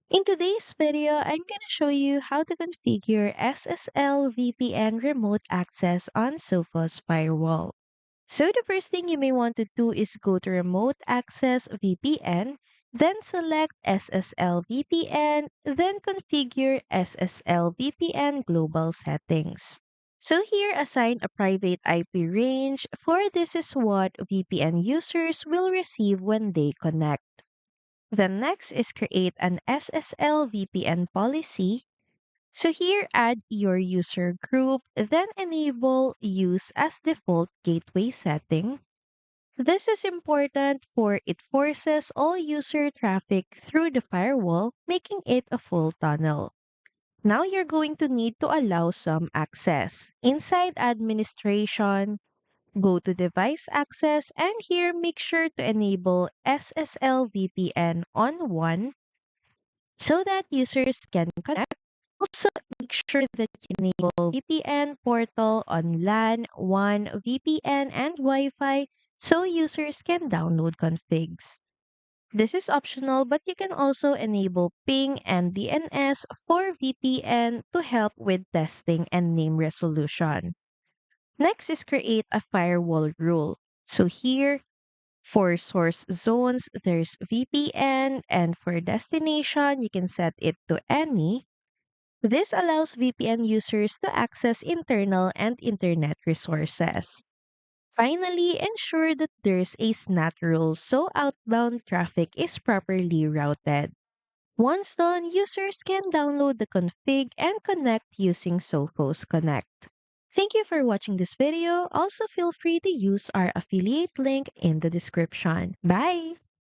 In today's video, I'm going to show you how to configure SSL VPN remote access on Sophos Firewall. So the first thing you may want to do is go to Remote Access VPN, then select SSL VPN, then configure SSL VPN global settings. So here, assign a private IP range, for this is what VPN users will receive when they connect. The next is create an SSL VPN policy. So here add your user group, then enable use as default gateway setting. This is important for it forces all user traffic through the firewall, making it a full tunnel. Now you're going to need to allow some access. Inside administration, go to device access and here make sure to enable SSL VPN on 1 so that users can connect. Also, make sure that you enable VPN portal on LAN, WAN, VPN, and Wi Fi so users can download configs. This is optional, but you can also enable ping and DNS for VPN to help with testing and name resolution. Next is create a firewall rule. So here, for source zones, there's VPN, and for destination, you can set it to any. This allows VPN users to access internal and internet resources. Finally, ensure that there's a SNAT rule so outbound traffic is properly routed. Once done, users can download the config and connect using Sophos Connect. Thank you for watching this video. Also, feel free to use our affiliate link in the description. Bye!